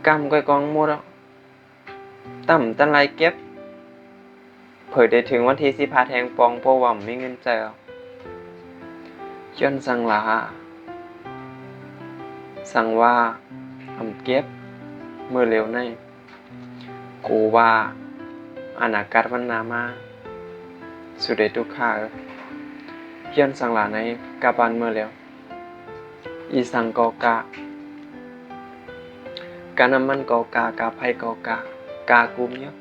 กำก้อยกองหมดอ่ะต่ำตันไรเก็บเผยได้ถึงวันที่สิพาแทงปองเพราะว่าไม่เงินใจอ่ะย้อนสั่งลาสั่งว่าเก็บเมื่อเร็วในกูว่าอนาคตวันนามาสุดเดทุกข้าย้อนสั่งลาในกาบันเมื่อเร็วอีสังกอกากาน้ำมันกอกากาไผ่กอกากากุมเยอะ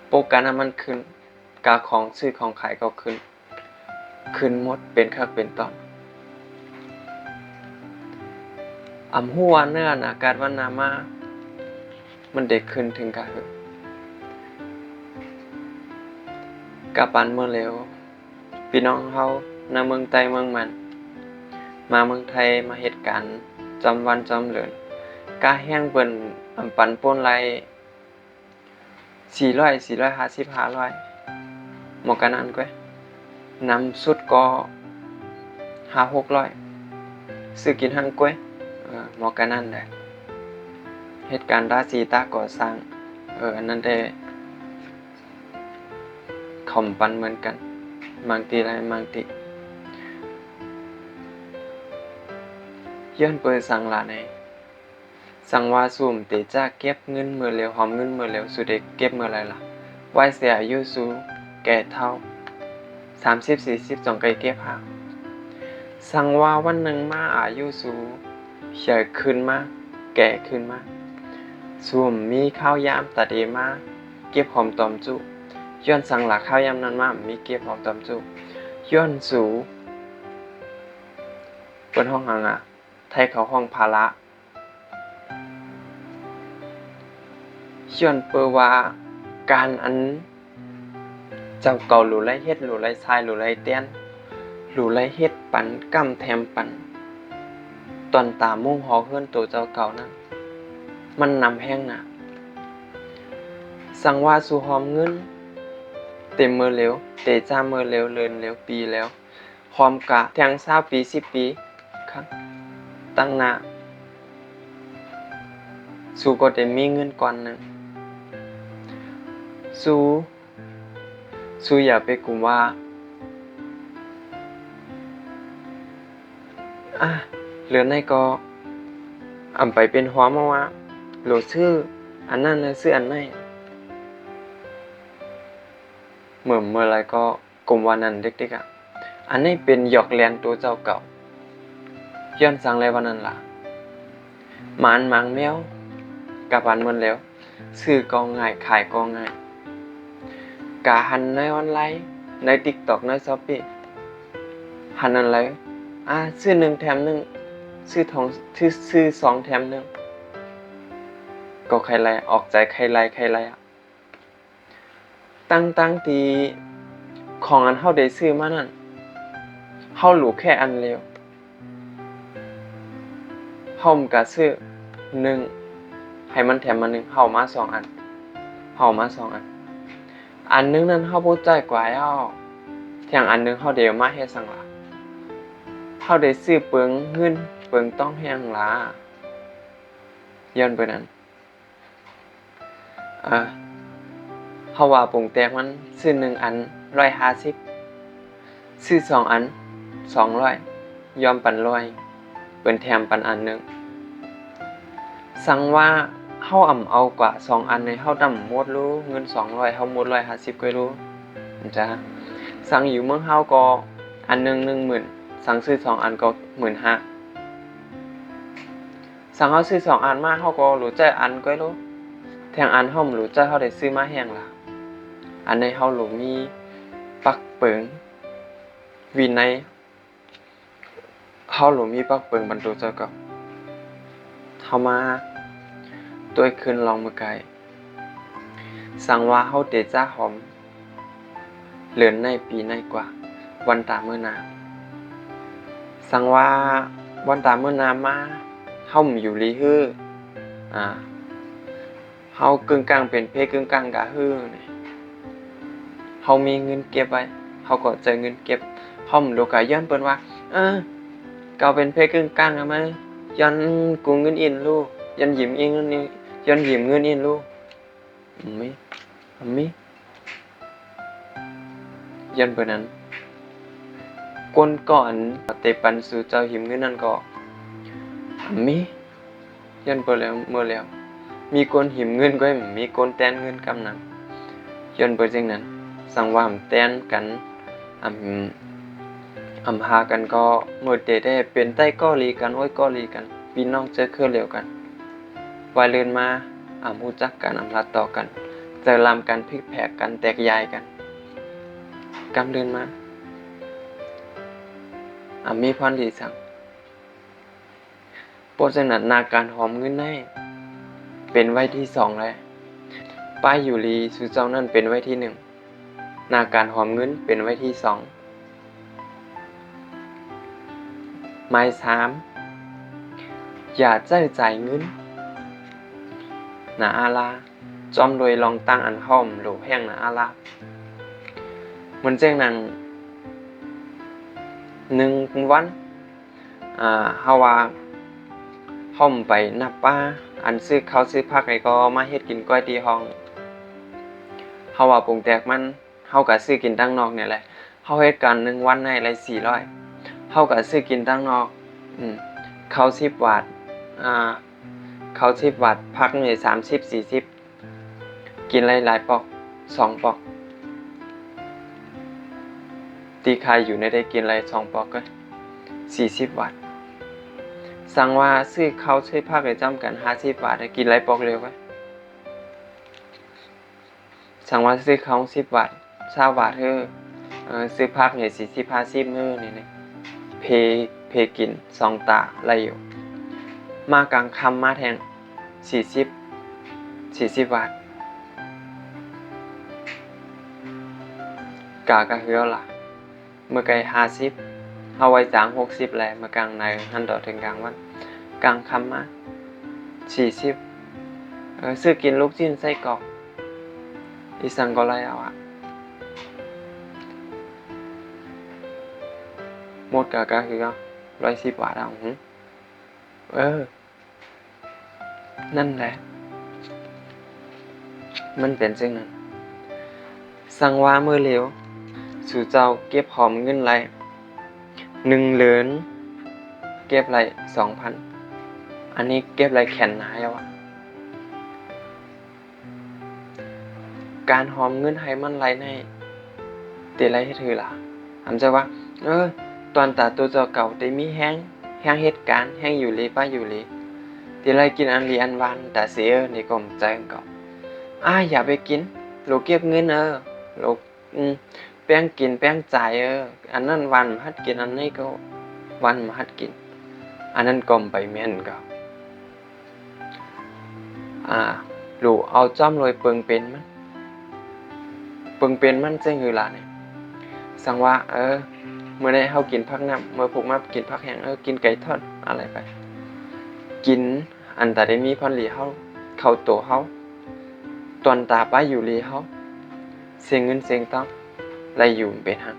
โปกาน้ำมันขึ้นกาของซื้อของขายก็ขึ้นหมดเป็นคักเป็นตอนหัวเนื้ออากาศวันนามามันเด็กขึ้นถึงกะกาปันเมื่อเร็วพี่น้องเฮาในเมืองไทยเมืองมันมาเมืองไทยมาเหตุการณ์จำวันจำเดือนกาแห้งเบิ่นปันป่นไร400 450 500หมอกันนั้นก้อยนำสุดก็500-600ซื้อกินหั่นก้อยหมอกันนั้นได้เหตุการณ์ราศีตาก่อสร้างอันนั้นได้คอมปันเหมือนกันบางทีไรบางทีย้อนเปิดสั่งลาในสั่งว่าสุ่มเตจ้าเก็บเงินเมื่อเร็วหอมเงินเมื่อเร็วสุดเด็กเก็บเมื่อไรล่ะไว้เสียอายุสูแก่เท่า30-40จงไกเก็บหาสั่งว่าวันหนึ่งมาอายุสูใหญ่ขึ้นมาแก่ขึ้นมาสุ่มมีข้าวยามตัดเอมาเก็บหอมตอมจุย้อนสั่งหลักข้าวยามนั้นมามีเก็บหอมตอมจุย้อนสูเปิดห้องหังไทยเขาห้องภาระย้อนเปิดว่าการอันเจ้าเก่าหลู่ไรเฮ็ดหลู่ไรทรายหลู่ไรเตี้ยนหลู่ไรเฮ็ดปันกำแถมปันตอนตามุ่งหอเฮือนตัวเจ้าเก่านั้นมันนำแห้งนะสั่งว่าสู่หอมเงินเต็มมือเร็วเตจ้ามือเร็วเลินเร็วปีแล้วหอมกะแทง20 ปี10 ปีครับตั้งหน้าสู่ก็ได้มีเงินก่อนหนึ่งสู่อย่าไปกลุ่มว่าเหลือในก็ไปเป็นหัวมาว่าโหลดชื่ออันนั้นเลยชื่ออันไหนเมื่อไรก็กลุ่มวันนั้นเด็กๆอันนี้เป็นหยอกแลนตัวเจ้าเก่าย้อนสั่งเลยวันนั้นล่ะหมานมังแมวกับอันมันแล้วซื้อกองง่ายขายกองง่ายกาหันในออนไลน์ใน TikTok ใน Shopee หันนั้นเลยซื้อ1แถม1ซื้อ2แถม1ก็ใครไรออกใจใครไรตั้งตีของอันเฮาได้ซื้อมานั่นเฮาหลูแค่อันเดียวเฮาก็ซื้อ1ให้มันแถมมา1เฮามา2อันอันนึงนั้นเฮาบ่จ่ายกว่าเที่ยงอันนึงเฮาเดี๋ยวมาเฮ็ดสั่งล่ะเฮาได้ซื้อเปิงเงินเปิงต้องแฮงล่ะย้อนไปนั้นเฮาว่าปรุงแต่งมันซื้อ1อัน150ซื้อ2อัน200ยอมปัน100เปิ้นแถมปันอันนึงสั่งว่าเฮาเอากว่า2อันในเฮาดำหมดรู้เงิน200เฮาหมด150ก็รู้จ้ะสั่งอยู่เมืองเฮาก็อันนึง 10,000สั่งซื้อ2อันก็15,000สั่งเฮาซื้อ2อันมาเฮาก็รู้ใจอันก็รู้แทงอันเฮาบ่รู้ใจเฮาได้ซื้อมาแฮงล่ะอันในเฮารู้มีปักเปิงวินัยเฮารู้มีปักเปิงบรรทุเจ้าก็เฮามาตัวคืนลองมือไกลสั่งว่าเฮาเตจ้าหอมเหลือนในปีในกว่าวันตาเมื่อนาสั่งว่าวันตาเมื่อนามาเฮาอยู่ลีฮื้อเฮากึ่งกลางเป็นเพศกึ่งกลางกะฮื้อนี่เฮามีเงินเก็บไว้เฮาก็ใจเงินเก็บเฮาโลกะย้อนเปิ้นว่าเกาเป็นเพศกึ่งกลางอะมั้ยย้อนกูเงินอินลูก ยันยิ้มเองนี่ยันยิ้มเงินเองลูกไม่ไม่ยันเปิดนั้นก้นก่อนเตปันสู่เจ้าหิมเงินนั่นก็มียันเปิดแล้วเมื่อแล้วมีคนหิมเงินก็มีคนแตนเงินกำนังยันเปิดจังนั้นสั่งว่าแตนกันหากันก็เมื่อเตได้เป็นใต้ก้อลีกันโอ้ยก้อลีกันพี่น้องเจอเครือเดียวกันวายเลื่อนมารู้จักกันรัดต่อกันเจอลำกันพลิกแผกกันแตกยายกันกำเดินมามีพรดีสั่งโปรเจนัดนาการหอมเงินให้เป็นไว้ที่2แล้วป้ายอยู่ลีสุเจ้านั่นเป็นไว้ที่1นาการหอมเงินเป็นไว้ที่2หมาย3อย่าเจ้าจ่ายเงินนาอาลาจอมโดยลองตั้งอันห้อมหลูแห้งนาอาลาเหมือนเจ้งนาง1 วันเฮาว่าห้อมไปนับป้าอันซื้อเขาซื้อผักไอ้ก็มาเฮ็ดกินก้อยตีห้องเฮาว่าปรุงแตกมันเฮาก็ซื้อกินตั้งนอกเนี่ยแหละเฮาเฮ็ดกัน1 วันให้ไร400เฮาก็ซื้อกินตั้งนอกเขา10 บาทเขา10 บาทผักนี่30 40กินหลายๆปอก2 ปอกตีใครอยู่ในได้กินอะไร2 ปอกก็40 บาทสั่งว่าซื้อเขาซื้อผักให้จ้ำกัน50 บาทให้กินไรปอกเร็วไว้สั่งว่าซื้อเขา10 บาท20 บาทซื้อผักเนี่ย40 50นี่เพกิน2 ตาไรอยู่มากลางคำมาแทง40 บาทกะเฮือล่ะเมื่อไกล50เอาไว้จาง60แหละมากลางในหันต่อถึงกลางวันกลางคำมา40ซื้อกินลูกชิ้นไส้กรอกอีสังก็ไรเอาหมดกะคือ110 บาทเอานั่นแหละมันเป็นเช่นนั้นสั่งว่าเมื่อเร็วสู่เจ้าเก็บหอมเงินไร1 เหรียญเก็บไร 2,000 อันนี้เก็บไรแขนหนาแล้วการหอมเงินให้มันไรในเตไรให้ถือล่ะจะว่าตอนตาตัวเจ้าเก่าแต่มีแห้งเหตุการณ์แห้งอยู่เลยป้าอยู่เลยเตไรกินอันลีอันวันแต่เสียนี่ก็ใจก่อนอย่าไปกินลูกเก็บเงินลูกแป้งกินแป้งจ่ายอันนั้นวันมาหัดกินอันนี้ก็วันมาหัดกินอันนั้นกลมไปแม่นก็ลูกเอาจ้อมลอยเปิงเป็นมันเจ๊งอยู่ละเนี่ยสั่งว่าเมื่อได้เฮากินผักน้ำเมื่อพวกมากินผักแห้งกินไก่ทอดอะไรไปกินอันแต่ได้มีพรหลีเฮาเข้าโตเฮาตอนตาป้าอยู่ลีเฮาเสียงเงินเสียงต้องไรอยู่เป็นหัง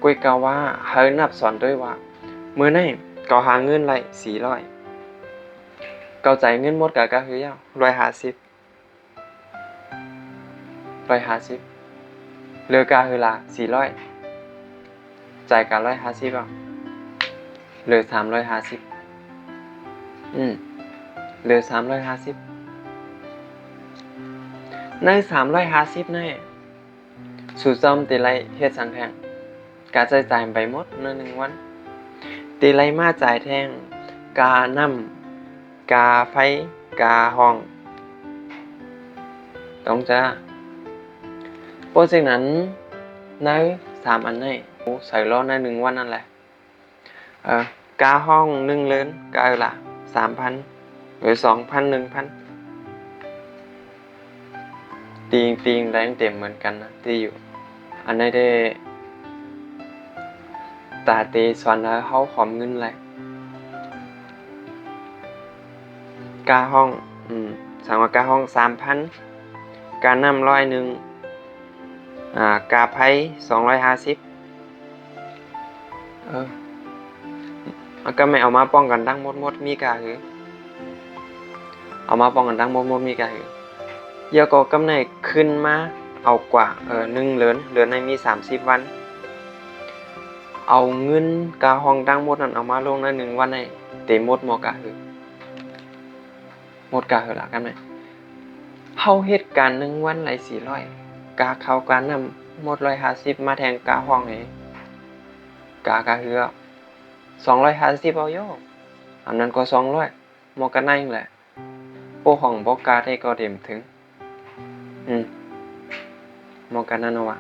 กุยกาว่าเฮานับสอนด้วยว่าเมื่อไหร่ก็หาเงินไร400เกาใจเงินหมดกะคือยาว150เหลือกะคือละ400จ่ายกะ150เหลือ350เหลือ350ใน350นี่สู่ซ่อมตีไรเฮ็ดสังแทงกาจ่ายไปหมดใน1 วันตีไรมาจ่ายแทงกาน้ำกาไฟกาห้องต้องจ้าโปรเจกต์นั้นใน3 อันนี่ใส่ล้อใน1 วันนั่นแหละกาห้อง1 เหรียญกาละ 3,000 หรือ 2,000 1,000ตีงแรงเต็มเหมือนกันนะที่อยู่อันนี้ได้ตาตีสอนแล้วเขาขอมเงินอะไรกาห้องสั่งว่ากาห้อง 3,000 กาน้ำ101กาไผ่250ก็ไม่เอามาป้องกันดังหมดมีกาคือ เอามาป้องกันดังบ่มีกะหือเดี๋ยวก็กำเนิดขึ้นมาเอากว่า1เดือนในมี30วันเอาเงินกาห้องดังหมดนั้นเอามาลงใน1วันให้เต็มหมดหมอกะหือหมดกะหือละกันไหมเฮาเฮ็ดการ1วันไหล400กาเข้าการนำหมด150มาแทงกาห้องให้กะหือ250เอาโยอันนั้นก็200หมอกะในแหละโปห้องบ่กาได้ก็เต็มถึงหมอกะนั้นเอาว่า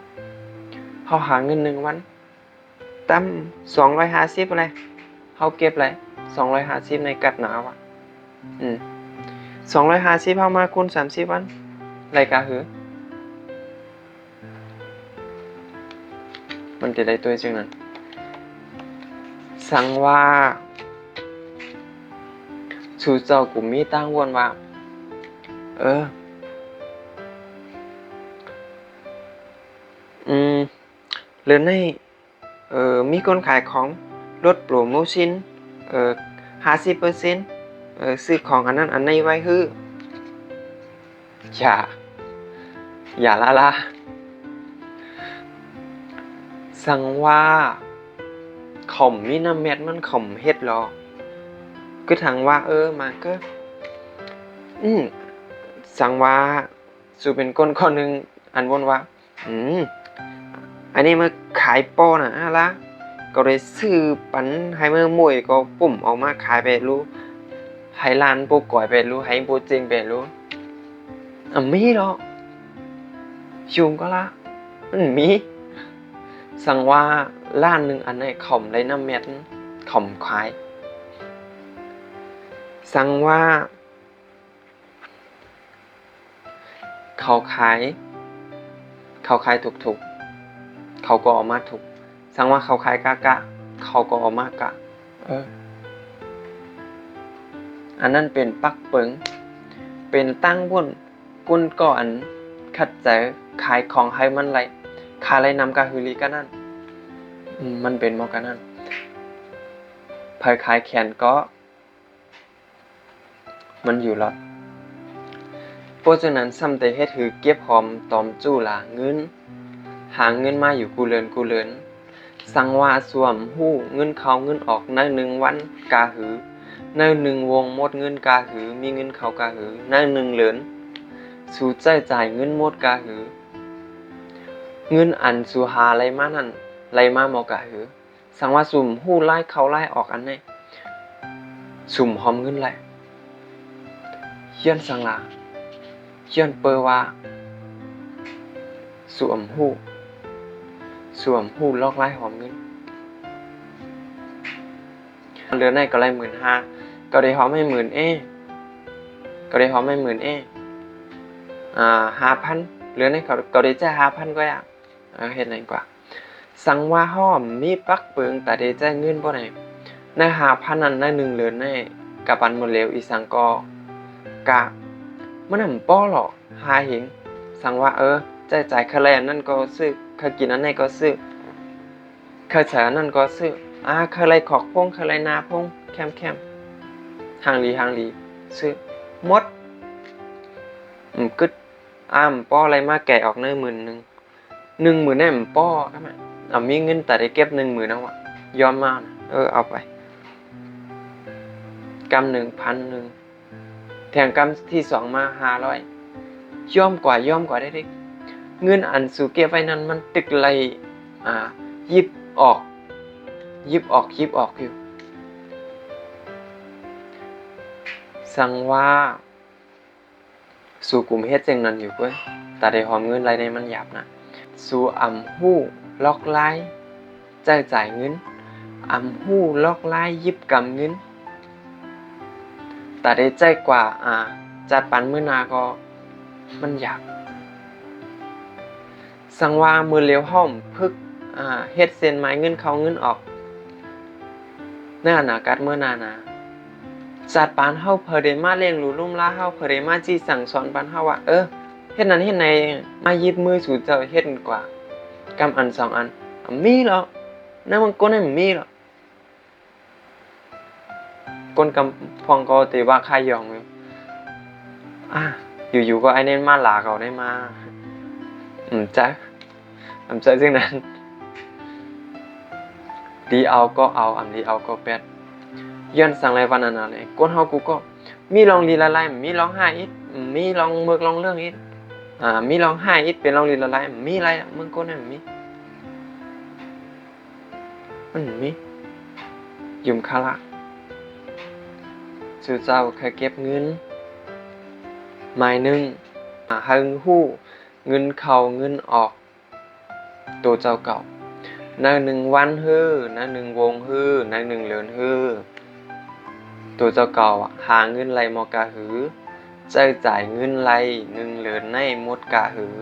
เฮาหาเงิน1วันตั้ม250อะไรเฮาเก็บอะไร250ในกัดหนาวอ่ะ250เฮามาคูณ30วันไรกะหือมันจะได้ตัวจังนั้นสังว่าสู่เจ้ากูมีตั้งวนว่าเรือนในมีคนขายของลดโปรโมชั่น50%ซื้อของอันนั้นอันนี้ไว้ฮื้ออย่าละสั่งว่าข่มมีน้ำเม็ดมันข่มเฮ็ดหรอก็ทางว่ามาก็สั่งว่าสู่เป็นคนหนึ่งอันวนว่าอันนี้มาขายป้อนะละก็เลยซื้อปันให้เมื่อมวยก็ปุ่มออกมาขายไปรู้ให้ร้านโปก่อยไปรู้ให้โปจริงไปรู้มีหรอกยุงก็ละมีสั่งว่าร้านหนึ่งอันไหนข่มได้น้ำเม็ดข่มขายสั่งว่าเขาขายถูกเขาก็ออกมาถูกสั่งว่าเขาขายกะเขาก็ออกมากะอันนั้นเป็นปักเปิงเป็นตั้งบนกุนก่อนขัดใจขายของให้มันไรขายไรนำกะฮือลีกันนั่นมันเป็นมอกันนั่นเผยขายแขนก็มันอยู่หรอเพราะฉะนั้นซ้ำแต่เฮ็ดถือเก็บหอมตอมจู้ล่ะเงินหาเงินมาอยู่กูเลินสังว่าสวมหู้เงินเข้าเงินออกใน1วันกาหือใน1วงหมดเงินกาหือมีเงินเข้ากาหือใน1เหรียญสู่จ่ายเงินหมดกาหือเงินอันสู่หาอะไรมานั่นไรมาหมอกาหือสังว่าสุ่มหู้ไล่เข้าไล่ออกอันนี้สุ่มหอมเงินไล่ย้อนสังลาย้อนเปอว่าสวมหูลอกไล่หอมเงินเดือนไหนก็ไล่15,000ก็ได้หอมให้10,000ก็ได้หอมให้10,0005,000เหลือในก็ได้จ่าย5,000ก็อยากเฮ็ดไหนกว่าสั่งว่าหอมมีปักเปิงแต่ได้จ่ายเงินบ่ได้ใน5,000นั้นใน1เหรียญในกับปันหมดแล้วอีสังก็กะมันนำป้อหรอกหาเห็นสั่งว่าจ่ายค่าแรงนั่นก็ซื้อค่ากินอันนี้ก็ซื้อค่าใช้อันนั้นก็ซื้อค่าไรขอกพงค่าไรนาพงแคมหางลีซื้อหมดกึดป้ออะไรมาแก่ออกเนื้อ10,000 10,000แน่ป้อครับมีเงินแต่ได้เก็บ10,000เอาอะยอมมาเอาไปกำ1,000แทงกำที่2มา500ย่อมกว่าได้ดิเงินอันสู่เก็บไว้นั้นมันตึกไหลยิบออกอยู่สั่งว่าสู่กลุ่มเฮ็ดจังนั้นอยู่เว้ยแต่ได้หอมเงินไรในมันหยาบนะสู่หู้ล็อกไล่จ่ายเงินหู้ล็อกไล่ยิบกำเงินแต่ได้ใจกว่าจัดปันมื้อนาก็มันหยาบสังว่ามือเลี้ยวห้อมพึกเฮ็ดเส้นไม้เงินเข้าเงินออกหน้าหนากัดเมื่อนาจัดปานเฮาเพอได้มาเลี้ยงรู้ลุ่มลาเฮาเพอได้มาจี้สั่งสอนปานเฮาว่าเฮ็ดนั้นเฮ็ดในมายิบมือสู่เจ้าเฮ็ดกว่ากำอัน2อันมีหรอกนั่นมันก้นให้มีหรอกก้นกำพองก็แต่ว่าคายยองอยู่ อยู่ๆก็ไอ้เน้นมาหลาเขาได้มาจ๊ะจ๊ะซึ่งนั้นดีเอาก็เอาดีเอาก็แปดย้อนสั่งไรวันนั้นอะไรก้นเฮากูก็มีลองลีละลายมีลองห้าอิดมีลองเมือกลองเรื่องอิดมีลองห้าอิดเป็นลองลีละลายมีอะไรมึงก้นนั่นมีมียุ่มคาละสู่เจ้าเคยเก็บเงินหมายนึงหังหู้เงินเข้าเงินออกตัวเจ้าเก่าใน1 วันฮื้อใน1 วงฮื้อใน1 เดือนฮื้อตัวเจ้าเก่าหาเงินไรมอกะหือใช้จ่ายเงินไร1 เดือนในหมดกะหือ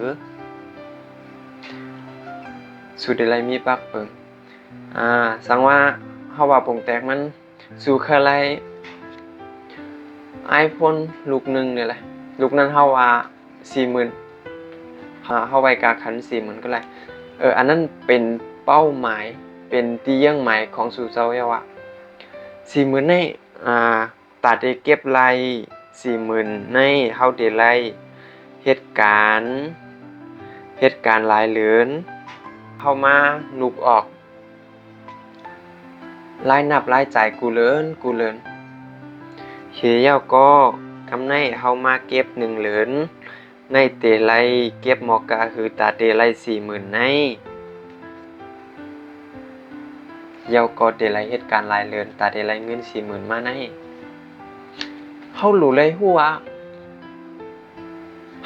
สุดใดไรมีปักเปิงสังว่าเฮาว่าปงแตกมันสู่เคยไรiPhone ลูกนึงนี่แหละลูกนั้นเฮาว่า 40,000 เฮาไว้กาคัน 40,000 ก็ได้อันนั้นเป็นเป้าหมายเป็นที่เยี่ยงหมายของสู่เจ้าว่า 40,000 ในตาได้เก็บไร 40,000 ในเฮาได้ไรเหตุการณ์หลายเหลือนเฮามานุกออกรายนับรายจ่ายกูเลินเฮียก็กำไรเฮามาเก็บ1 เหรียญในเตไลเก็บมอกาคือตาเตไล 40,000 ในเยาก็เตไลเหตุการณ์หลายเหรียญตาเตไลเงิน 40,000 มาในเฮารู้เลยฮู้ว่า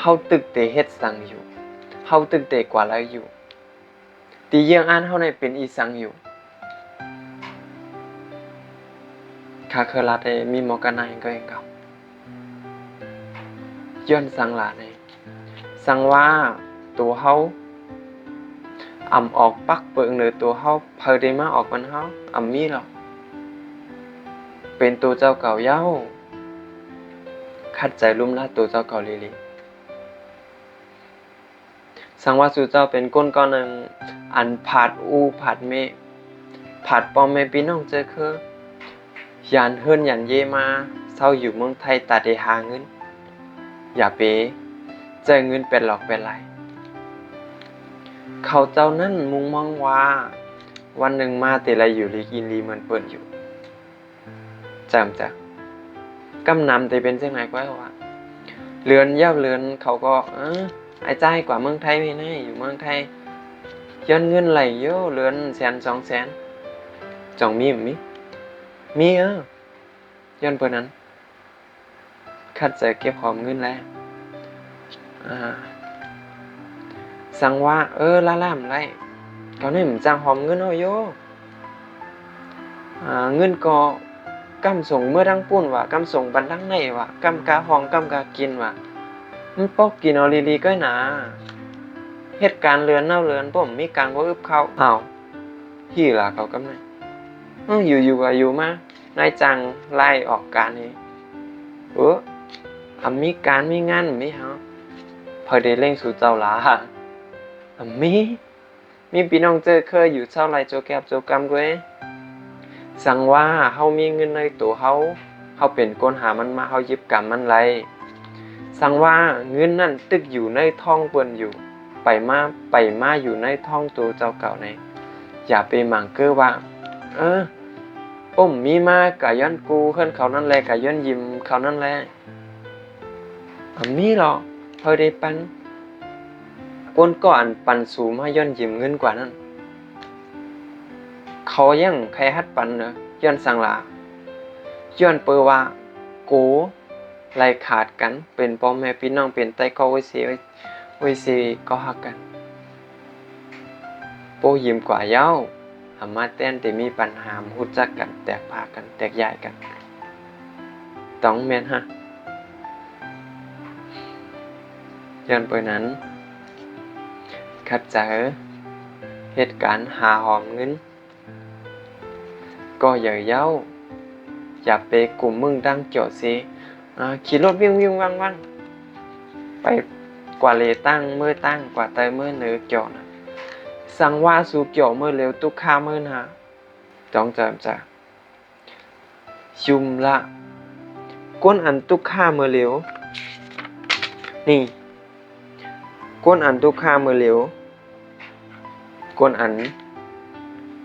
เฮาตึกเตเฮ็ดสังอยู่เฮาตึกเตกว่าแล้วอยู่ตีเยี่ยงอ่านเฮาในเป็นอีสังอยู่คาเคลาเตมีมอกาไนก็เองครับย้อนสังหลาในสังว่าตัวเฮาออกปักเปิงหรือตัวเฮาเพอได้มาออกมันเฮามีหรอกเป็นตัวเจ้าเก่าเย้าขัดใจลุ่มลาตัวเจ้าเก่าลีสังว่าสู่เจ้าเป็นก้นก้อนหนึ่งอันผาดผาดเมผาดปอมเมพี่น้องเจอคือยานเฮิรนยานเยมาเศร้าอยู่เมืองไทยตาได้หาเงินอย่าเปเจอเงินเป็นหลอกเป็นไรเขาเจ้านั่นมุงมองว่าวันหนึ่งมาแต่ละอยู่ลีกินลีเหมือนเปิดอยู่จำจ้ะกำนำแต่เป็นเช่นไรก็ว่าเรือนเย่าเรือนเขาก็ไอ้ใจกว่าเมืองไทยไม่แน่อยู่เมืองไทยย้อนเงินไหลเยอะเรือน100,000 200,000จ่องมีย้อนเปิดนั้นคัดใจเก็บหอมเงินแล้วสั่งว่าล่ามไรเขาเนี่ยมันจ้างหอมเงินเอาโยเงินก็กำส่งเมื่อดังปุ่นว่ากำส่งบันดังในว่ากำกาหองกำกากินว่ะมันปอกกินเอาลีก็หนาเหตุการณ์เรือนเน่าเรือนผมมีการว่าอึบเขาที่ล่ะเขากำไนอยู่ก็อยู่มานายจังไล่ออกการนี้มีการมีงานมีฮะพอได้เร่งสู่เจ้าหลามีพี่น้องเจอเคยอยู่เท่าไรโจแกบโจกรรมก้วยสั่งว่าเฮามีเงินในตัวเฮาเป็นคนหามันมาเฮายิบกรรมมันไรสั่งว่าเงินนั่นตึกอยู่ในท้องเปิ้นอยู่ไปมาอยู่ในท้องตัวเจ้าเก่าในอย่าไปหมั่งเก้อว่ามีมากะย้อนกูขึ้นเขานั่นแหละกะย้อนยิ้มเขานั่นแหละมีหรอเฮาได้ปันก้นก็อันปันสูมาย้อนยิ้มเงินกว่านั้นเขายังใครฮัดปันเนอะย้อนสังลาย้อนเปอว่าโกไล่ขาดกันเป็นพ่อแม่พี่น้องเป็นไตก็ไว้สิก็ฮักกันโปยิ้มกว่าเย้ามาแต้นแต่มีปัญหาหูจักกันแตกพากันแตกใหญ่กันต้องแม่นฮะย้อนเปอนั้นขัดใจเหตุการณ์หาหอมเงินก็อย่าเย้าอย่าไปกลุ่มมึงดังเกี่ยวสิขี่รถวิ่งว่างไปกว่าเลตั้งเมื่อตั้งกว่าเตยเมื่อเนื้อเกี่ยวนะสั่งว่าสู่เกี่ยวเมื่อเร็วตุกข้าเมื่อนะต้องจำจ้ะยุมละก้นอันตุกข้าเมื่อเร็ว นี่ก้นอันทุกค่ามือเหลวก้นอัน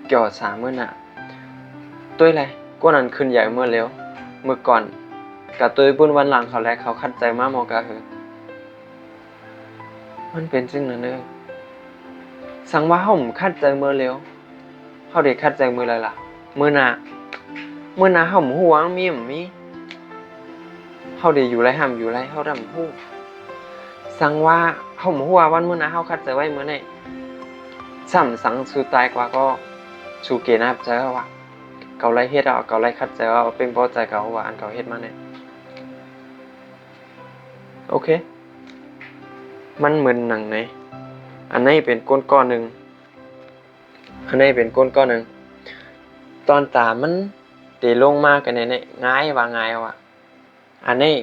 เกี่ยวสามือหนาตัวอะไรก้นอันขึ้นใหญ่เมื่อเร็วเมื่อก่อนกับตัวบุญวันหลังเขาแลเขาคัดใจมากมอกะคือมันเป็นจริงนะเนอะสังว่าเขาคัดใจเมื่อเร็วเขาเด็กคัดใจมืออะไรล่ะมือหนาเขาหัวมีเขาเด็กอยู่ไรห้ามอยู่ไรเขาดำหูสังว่าเขาหัววันมือหนาเขาคัดใจไว้มือไหนซ้ำสังสุดตายกว่าก็สูเกนับใจว่าเกาไรเฮ็ดเอาเกาไรคัดใจว่าเป็นพอใจเกาว่าอันเกาเฮ็ดมาเนี่ยโอเคมันเหมือนหนังไหนอันนี้เป็นก้อนหนึ่งอันนี้เป็นก้อนหนึ่งตอนตามันตีลงมากกันเนี่ยง่ายว่าง่ายว่ะอันนี้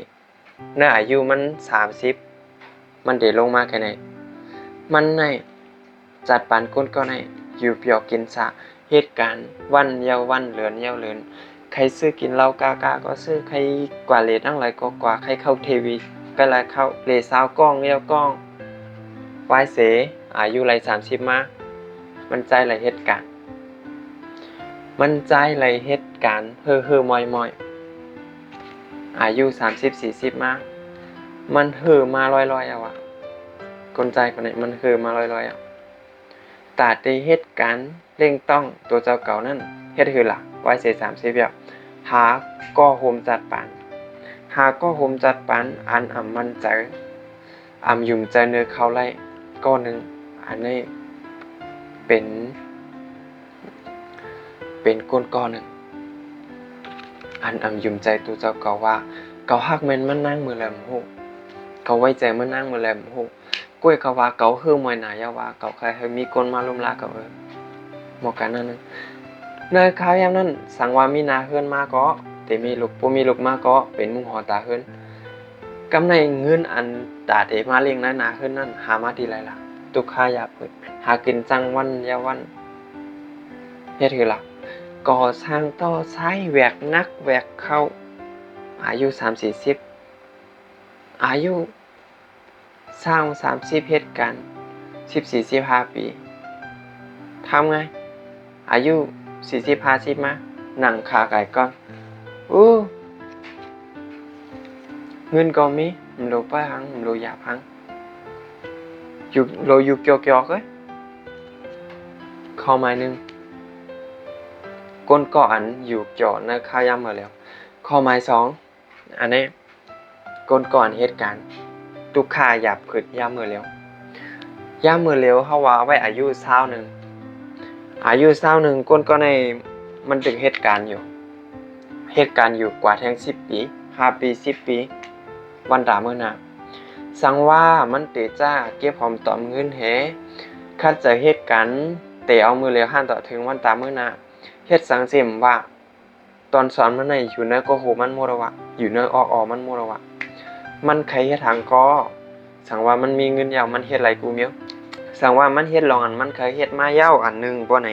เนื้ออายุมัน30มันตีลงมากกันเนี่ยมันในจัดปานก้นให้อยู่เปียกกินสะเหตุการณ์วันเยาวันเหลือนเยาเหลือนใครซื้อกินเหล้ากากาก็ซื้อใครกว่าเลทนั่งไรก็กว่าใครเข้าทีวีก็ไรเข้าเลซาวกล้องเยากล้องวายเสอายุไร30มามันใจไรเหตุการณ์มันใจไรเหตุการณ์เฮ่อมอยอายุ30-40มามันเฮ่อมาลอยเอาอะกลใจคนไหนมันเฮ่อมาลอยอะตาได้เหตุการณ์เร่งต้องตัวเจ้าเก่านั่นเฮ็ดคือหลักไว้เสีย30แบบหาก็โฮมจัดปานหาก็โฮมจัดปานอันมันใจยุ่มใจเนื้อเขาไล่ก้อนหนึ่งอันนี้เป็นก้อนหนึ่งอันยุ่มใจตัวเจ้าเก่าว่าเก่าฮักแม่นมันนั่งมือแหลมหูเก่าไว้ใจมันนั่งมือแหลมหูกล้วยเขาว่าเก่าเฮือมวยหนายาว่าเก่าใครให้มีคนมาล้มลาเก่าหมอกันนั่นนึงเนยข้าวยามนั้นสังว่ามีนาเฮือนมาก็แต่มีลูกบ่มีลูกมาก็เป็นมุงหอตาเฮือนกำในเงินอันตาเตมาเลี้ยงนาเฮือนนั่นหามาดีไรล่ะตุกข้าอยากเปิดหากินจังวันยาวันเฮ็ดคือล่ะก่อสร้างต่อใช้แหวกนักแหวกเข้าอายุ30-40อายุสร้าง30เหตุการณ์14-15 ปีทำไงอายุ40-50มาหนังขาไก่ก้อนเงินก็มีมันโลป้าหังมันโลหยาบหังอยู่เกี่ยวๆเอ้ยข้อหมายหนึ่งก้นก่ออันอยู่เกี่ยวในข้าย่ำมาแล้วข้อหมาย2อันนี้ก้นก่อนเหตุการณ์ทุกข่าหยาบขึ้นย่ำมือเร็วเขาว่าไว้อายุ21ก้นก็ในมันถึงเหตุการณ์อยู่กว่าแทง10 ปี5 ปี10 ปีวันตาเมื่อนาสังว่ามันเตจ้าเก็บหอมตอมเงินคัดจะเหตุการณ์เตเอามือเร็วห้านต่อถึงวันตาเมื่อนาเฮ็ดสังเสมว่าตอนสอนมันในอยู่เนื้อก็โหมันโมระวะอยู่เนื้ออมันโมระวะมันใครเฮ็ดทางก็สังว่ามันมีเงินยาวมันเฮ็ดไรกูเมียวสังว่ามันเฮ็ดลองอันมันเคยเฮ็ดมาเย้าอันนึงบ่ไหน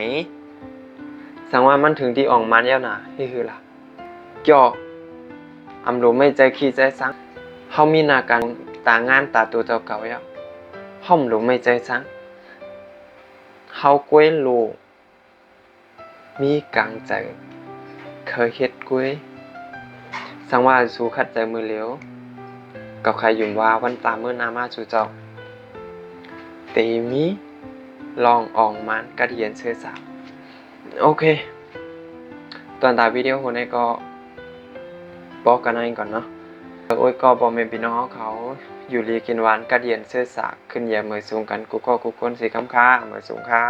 สังว่ามันถึงที่ออกมาเย้าน่ะนี่คือล่ะจ่อโลไม่ใจขี้ใจสังเฮามีหน้าการตางานตาตัวเจ้าเก่าเย้าเฮาโลไม่ใจสังเฮากล้วยโลมีกลางใจเคยเฮ็ดกล้วยสังว่าสู่ขัดใจมือเหลวกับใครยุ่มว่าวันตาเมื่อนามาสู่เจ้าเตมีลองอองมันกระเดียนเสื้อสาวโอเคตอนตาวิดีโอคนนี้ก็บอกกันให้ก่อนเนาะโอ้ยก็บอกเมนพี่น้องเขาอยู่รีกินหวานกระเดียนเสื้อสาวขึ้นเหยียบมือสูงกันกูก็กูคนสีคำค่ามือสูงค่า